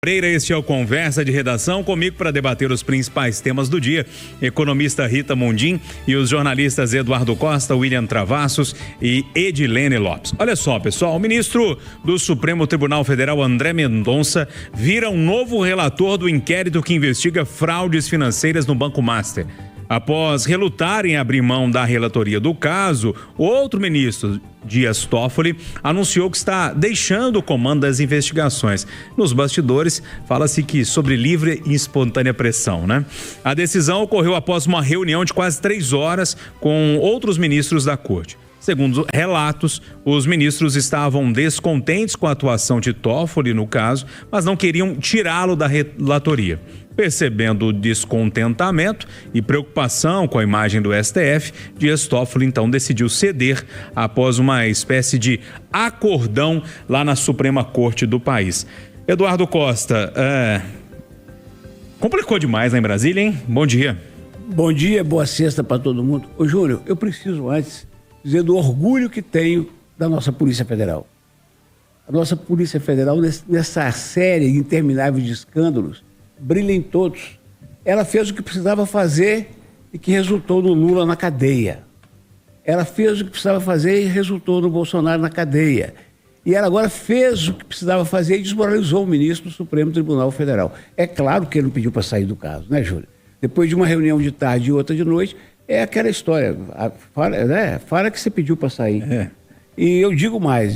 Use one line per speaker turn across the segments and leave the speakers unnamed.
Pereira, este é o Conversa de Redação, comigo para debater os principais temas do dia, economista Rita Mundim e os jornalistas Eduardo Costa, William Travassos e Edilene Lopes. Olha só, pessoal, o ministro do Supremo Tribunal Federal, André Mendonça, vira um novo relator do inquérito que investiga fraudes financeiras no Banco Master. Após relutar em abrir mão da relatoria do caso, outro ministro, Dias Toffoli, anunciou que está deixando o comando das investigações. Nos bastidores, fala-se que sobre livre e espontânea pressão, né? A decisão ocorreu após uma reunião de quase 3 horas com outros ministros da corte. Segundo relatos, os ministros estavam descontentes com a atuação de Toffoli no caso, mas não queriam tirá-lo da relatoria. Percebendo o descontentamento e preocupação com a imagem do STF, Dias Toffoli então decidiu ceder após uma espécie de acordão lá na Suprema Corte do país. Eduardo Costa, complicou demais lá em Brasília, hein? Bom dia.
Bom dia, boa sexta para todo mundo. Ô Júlio, eu preciso antes dizer do orgulho que tenho da nossa Polícia Federal. A nossa Polícia Federal, nessa série interminável de escândalos, brilha em todos. Ela fez o que precisava fazer e que resultou no Lula na cadeia. Ela fez o que precisava fazer e resultou no Bolsonaro na cadeia. E ela agora fez o que precisava fazer e desmoralizou o ministro do Supremo Tribunal Federal. É claro que ele não pediu para sair do caso, né, Júlio? Depois de uma reunião de tarde e outra de noite, é aquela história. Fala que você pediu para sair. E eu digo mais,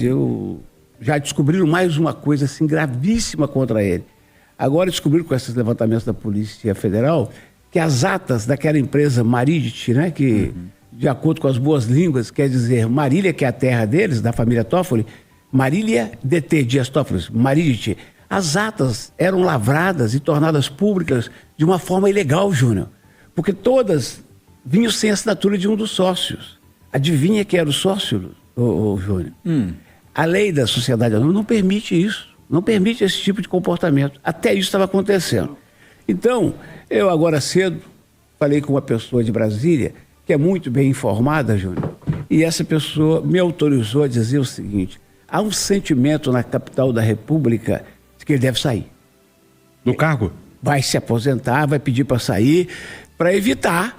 já descobriram mais uma coisa assim gravíssima contra ele. Agora descobriram com esses levantamentos da Polícia Federal que as atas daquela empresa Marília, né, que de acordo com as boas línguas quer dizer Marília, que é a terra deles, da família Toffoli, Marília DT Dias Toffoli, Marília, as atas eram lavradas e tornadas públicas de uma forma ilegal, Júnior, porque todas vinham sem assinatura de um dos sócios. Adivinha quem era o sócio, Júnior? A lei da sociedade não permite isso. Não permite esse tipo de comportamento. Até isso estava acontecendo. Então, eu agora cedo falei com uma pessoa de Brasília, que é muito bem informada, Júnior, e essa pessoa me autorizou a dizer o seguinte: há um sentimento na capital da República de que ele deve sair.
Do cargo?
Vai se aposentar, vai pedir para sair, para evitar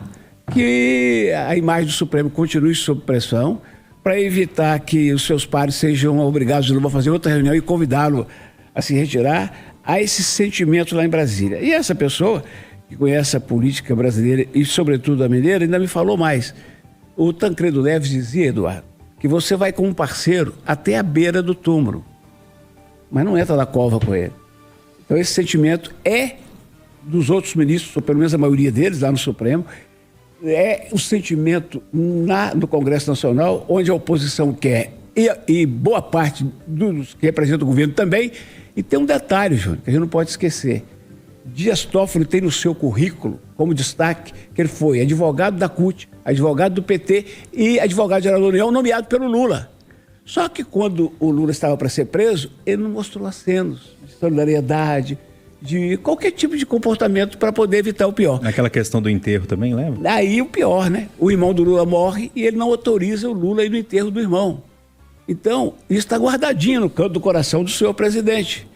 que a imagem do Supremo continue sob pressão, para evitar que os seus pares sejam obrigados de novo a fazer outra reunião e convidá-lo a se retirar. Há esse sentimento lá em Brasília. E essa pessoa, que conhece a política brasileira e, sobretudo, a mineira, ainda me falou mais. O Tancredo Neves dizia, Eduardo, que você vai com um parceiro até a beira do túmulo, mas não entra na cova com ele. Então, esse sentimento é dos outros ministros, ou pelo menos a maioria deles, lá no Supremo, é o sentimento no Congresso Nacional, onde a oposição quer, e boa parte dos que representam o governo também. E tem um detalhe, Júnior, que a gente não pode esquecer. Dias Toffoli tem no seu currículo, como destaque, que ele foi advogado da CUT, advogado do PT e advogado-geral da União, nomeado pelo Lula. Só que quando o Lula estava para ser preso, ele não mostrou acenos de solidariedade, de qualquer tipo de comportamento para poder evitar o pior.
Naquela questão do enterro também, lembra?
Aí o pior, né? O irmão do Lula morre e ele não autoriza o Lula a ir no enterro do irmão. Então, isso está guardadinho no canto do coração do senhor presidente.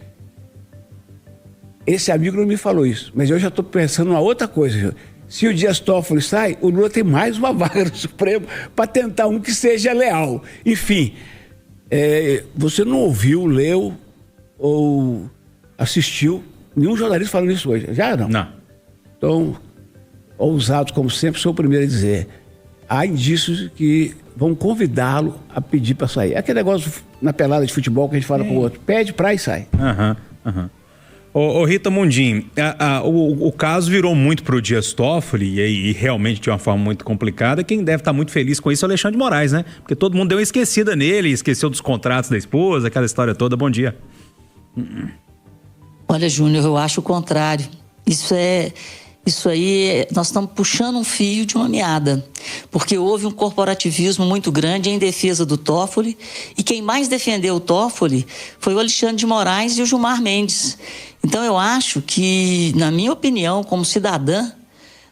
Esse amigo não me falou isso, mas eu já estou pensando numa outra coisa. Se o Dias Toffoli sai, o Lula tem mais uma vaga no Supremo para tentar um que seja leal. Enfim, você não ouviu, leu ou assistiu nenhum jornalista falando isso hoje? Já não?
Não.
Então, ousados como sempre, sou o primeiro a dizer. Há indícios de que vão convidá-lo a pedir para sair. Aquele negócio na pelada de futebol que a gente fala com o outro. Pede para e sai.
Ô Rita Mundim, o caso virou muito pro Dias Toffoli e realmente de uma forma muito complicada. Quem deve estar muito feliz com isso é o Alexandre de Moraes, né? Porque todo mundo deu uma esquecida nele, esqueceu dos contratos da esposa, aquela história toda. Bom dia.
Olha, Júnior, eu acho o contrário. Isso aí, nós estamos puxando um fio de uma meada, porque houve um corporativismo muito grande em defesa do Toffoli, e quem mais defendeu o Toffoli foi o Alexandre de Moraes e o Gilmar Mendes. Então eu acho que, na minha opinião, como cidadã,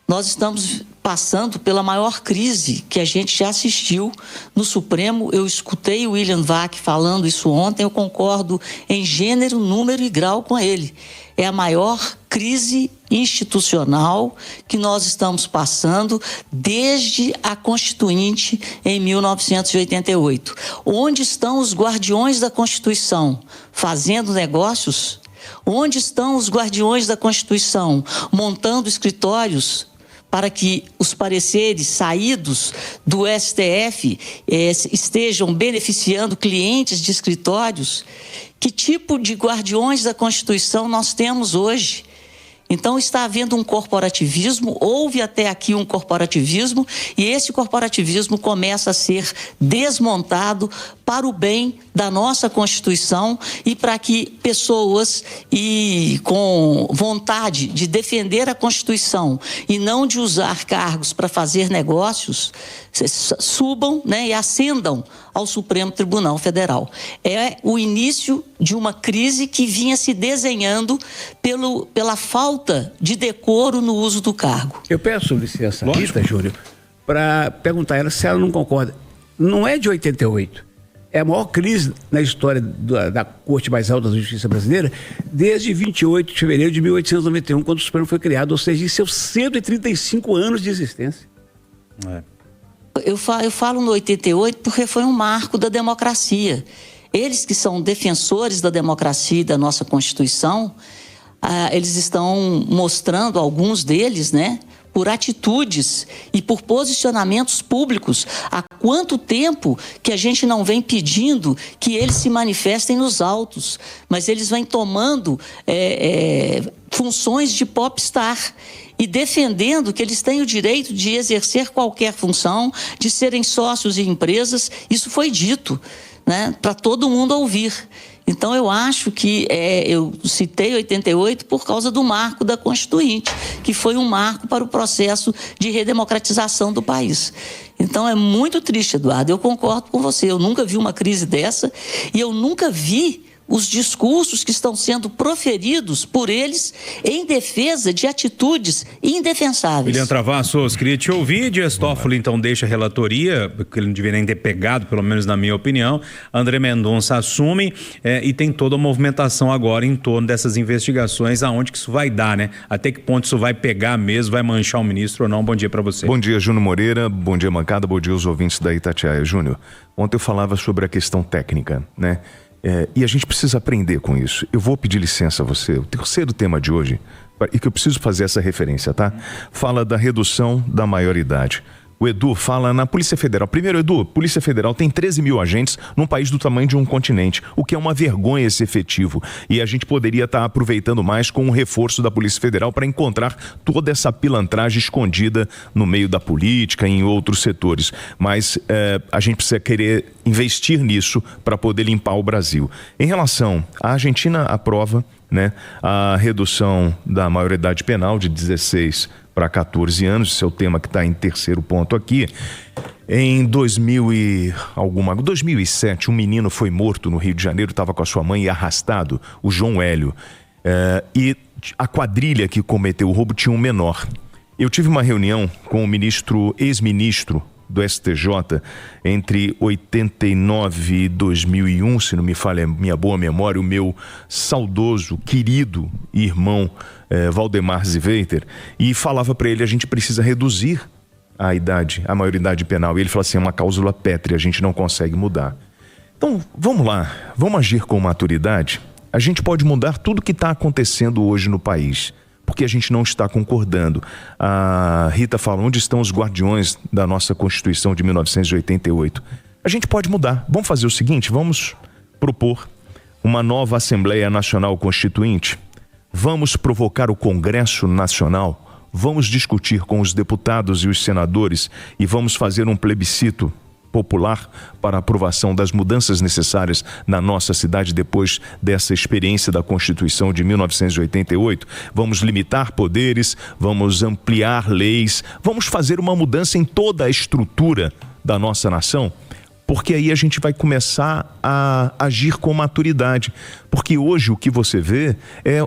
nós estamos passando pela maior crise que a gente já assistiu no Supremo. Eu escutei o William Vac falando isso ontem, eu concordo em gênero, número e grau com ele. É a maior crise institucional que nós estamos passando desde a Constituinte em 1988. Onde estão os guardiões da Constituição fazendo negócios? Onde estão os guardiões da Constituição montando escritórios para que os pareceres saídos do STF estejam beneficiando clientes de escritórios? Que tipo de guardiões da Constituição nós temos hoje? Então está havendo um corporativismo, houve até aqui um corporativismo, e esse corporativismo começa a ser desmontado para o bem da nossa Constituição e para que pessoas com vontade de defender a Constituição e não de usar cargos para fazer negócios, subam, e ascendam ao Supremo Tribunal Federal. É o início de uma crise que vinha se desenhando pela falta de decoro no uso do cargo.
Eu peço licença, Rita, Júnior, para perguntar a ela se ela não concorda. Não é de 88. É a maior crise na história da Corte mais Alta da Justiça Brasileira desde 28 de fevereiro de 1891, quando o Supremo foi criado, ou seja, em seus 135 anos de existência.
Eu falo no 88 porque foi um marco da democracia. Eles que são defensores da democracia e da nossa Constituição, eles estão mostrando, alguns deles, por atitudes e por posicionamentos públicos. Há quanto tempo que a gente não vem pedindo que eles se manifestem nos autos, mas eles vêm tomando funções de popstar e defendendo que eles têm o direito de exercer qualquer função, de serem sócios em empresas. Isso foi dito, para todo mundo ouvir. Então, eu acho que eu citei 88 por causa do marco da Constituinte, que foi um marco para o processo de redemocratização do país. Então, é muito triste, Eduardo. Eu concordo com você. Eu nunca vi uma crise dessa e eu nunca vi os discursos que estão sendo proferidos por eles em defesa de atitudes indefensáveis.
William Travassos, queria te ouvir. Dias Toffoli, então, deixa a relatoria, porque ele não deveria nem ter pegado, pelo menos na minha opinião. André Mendonça assume e tem toda a movimentação agora em torno dessas investigações, aonde que isso vai dar, Até que ponto isso vai pegar mesmo, vai manchar o ministro ou não? Bom dia para você.
Bom dia, Júnior Moreira. Bom dia, bancada. Bom dia aos ouvintes da Itatiaia. Júnior, ontem eu falava sobre a questão técnica, e a gente precisa aprender com isso. Eu vou pedir licença a você. O terceiro tema de hoje, e que eu preciso fazer essa referência, fala da redução da maioridade. O Edu fala na Polícia Federal. Primeiro, Edu, Polícia Federal tem 13 mil agentes num país do tamanho de um continente, o que é uma vergonha esse efetivo. E a gente poderia estar aproveitando mais com o reforço da Polícia Federal para encontrar toda essa pilantragem escondida no meio da política e em outros setores. Mas a gente precisa querer investir nisso para poder limpar o Brasil. Em relação à Argentina, aprova a redução da maioridade penal de 16 para 14 anos, esse é o tema que está em terceiro ponto aqui. Em 2007, um menino foi morto no Rio de Janeiro, estava com a sua mãe e arrastado, o João Hélio. E a quadrilha que cometeu o roubo tinha um menor. Eu tive uma reunião com o ex-ministro do STJ entre 89 e 2001, se não me falha a minha boa memória, o meu saudoso, querido irmão Valdemar Ziveiter, e falava para ele: a gente precisa reduzir a maioridade penal. E ele falou assim: é uma cláusula pétrea, a gente não consegue mudar. Então, vamos lá, vamos agir com maturidade. A gente pode mudar tudo que está acontecendo hoje no país, porque a gente não está concordando. A Rita fala: onde estão os guardiões da nossa Constituição de 1988? A gente pode mudar. Vamos fazer o seguinte, vamos propor uma nova Assembleia Nacional Constituinte. Vamos provocar o Congresso Nacional. Vamos discutir com os deputados e os senadores e vamos fazer um plebiscito popular para a aprovação das mudanças necessárias na nossa cidade depois dessa experiência da Constituição de 1988. Vamos limitar poderes, vamos ampliar leis, vamos fazer uma mudança em toda a estrutura da nossa nação, porque aí a gente vai começar a agir com maturidade. Porque hoje o que você vê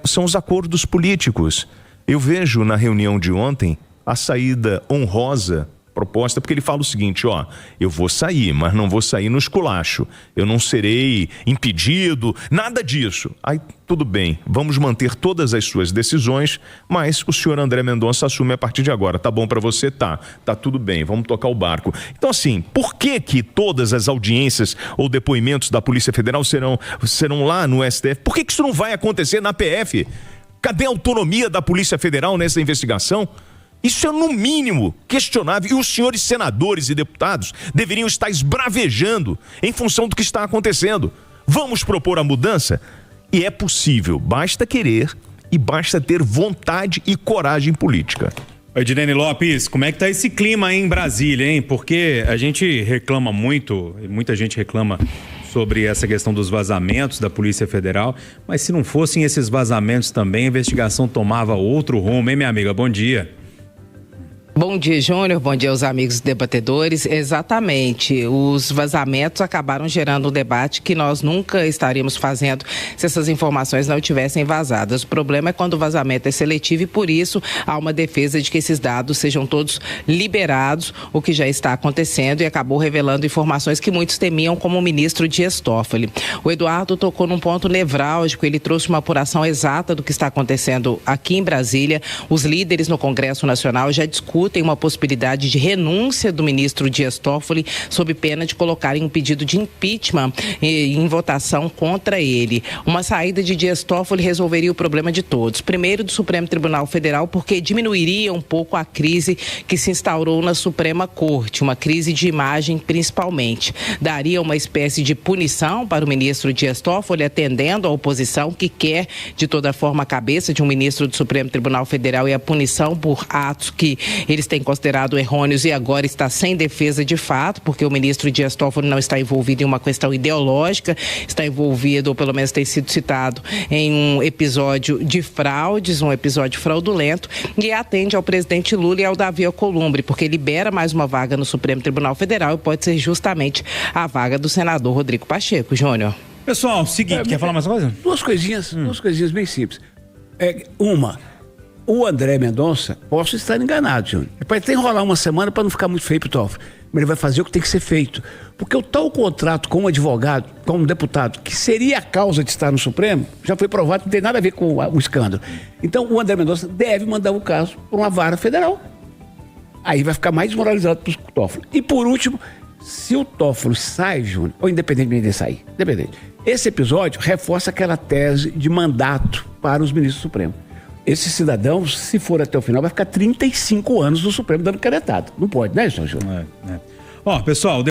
são os acordos políticos. Eu vejo na reunião de ontem a saída honrosa proposta, porque ele fala o seguinte, ó, eu vou sair, mas não vou sair no esculacho, eu não serei impedido, nada disso. Aí, tudo bem, vamos manter todas as suas decisões, mas o senhor André Mendonça assume a partir de agora. Tá bom pra você? Tá tudo bem, vamos tocar o barco. Então, assim, por que todas as audiências ou depoimentos da Polícia Federal serão lá no STF? Por que isso não vai acontecer na PF? Cadê a autonomia da Polícia Federal nessa investigação? Isso é, no mínimo, questionável. E os senhores senadores e deputados deveriam estar esbravejando em função do que está acontecendo. Vamos propor a mudança? E é possível, basta querer e basta ter vontade e coragem política.
Edilene Lopes, como é que tá esse clima aí em Brasília, hein? Porque a gente reclama muito, muita gente reclama sobre essa questão dos vazamentos da Polícia Federal, mas se não fossem esses vazamentos também, a investigação tomava outro rumo, hein, minha amiga? Bom dia.
Bom dia, Júnior. Bom dia aos amigos debatedores. Exatamente. Os vazamentos acabaram gerando um debate que nós nunca estaríamos fazendo se essas informações não tivessem vazadas. O problema é quando o vazamento é seletivo e, por isso, há uma defesa de que esses dados sejam todos liberados, o que já está acontecendo e acabou revelando informações que muitos temiam, como o ministro Dias Toffoli. O Eduardo tocou num ponto nevrálgico. Ele trouxe uma apuração exata do que está acontecendo aqui em Brasília. Os líderes no Congresso Nacional já discutem uma possibilidade de renúncia do ministro Dias Toffoli sob pena de colocarem um pedido de impeachment em votação contra ele. Uma saída de Dias Toffoli resolveria o problema de todos. Primeiro, do Supremo Tribunal Federal, porque diminuiria um pouco a crise que se instaurou na Suprema Corte, uma crise de imagem principalmente. Daria uma espécie de punição para o ministro Dias Toffoli, atendendo à oposição que quer, de toda forma, a cabeça de um ministro do Supremo Tribunal Federal e a punição por atos que eles têm considerado errôneos e agora está sem defesa de fato, porque o ministro Dias Toffoli não está envolvido em uma questão ideológica, está envolvido, ou pelo menos tem sido citado, em um episódio de fraudes, um episódio fraudulento, e atende ao presidente Lula e ao Davi Alcolumbre, porque libera mais uma vaga no Supremo Tribunal Federal e pode ser justamente a vaga do senador Rodrigo Pacheco. Júnior.
Pessoal, seguinte, quer falar mais uma coisa?
Duas coisinhas bem simples. O André Mendonça, posso estar enganado, Júnior. Ele pode até enrolar uma semana para não ficar muito feio pro Toffoli, mas ele vai fazer o que tem que ser feito. Porque o tal contrato com um advogado, com um deputado, que seria a causa de estar no Supremo, já foi provado que não tem nada a ver com o escândalo. Então, o André Mendonça deve mandar o caso para uma vara federal. Aí vai ficar mais desmoralizado pro Toffoli. E, por último, se o Toffoli sai, Júnior, ou independentemente de sair, esse episódio reforça aquela tese de mandato para os ministros do Supremo. Esse cidadão, se for até o final, vai ficar 35 anos no Supremo dando canetada. Não pode, né, Júnior?
Ó, pessoal...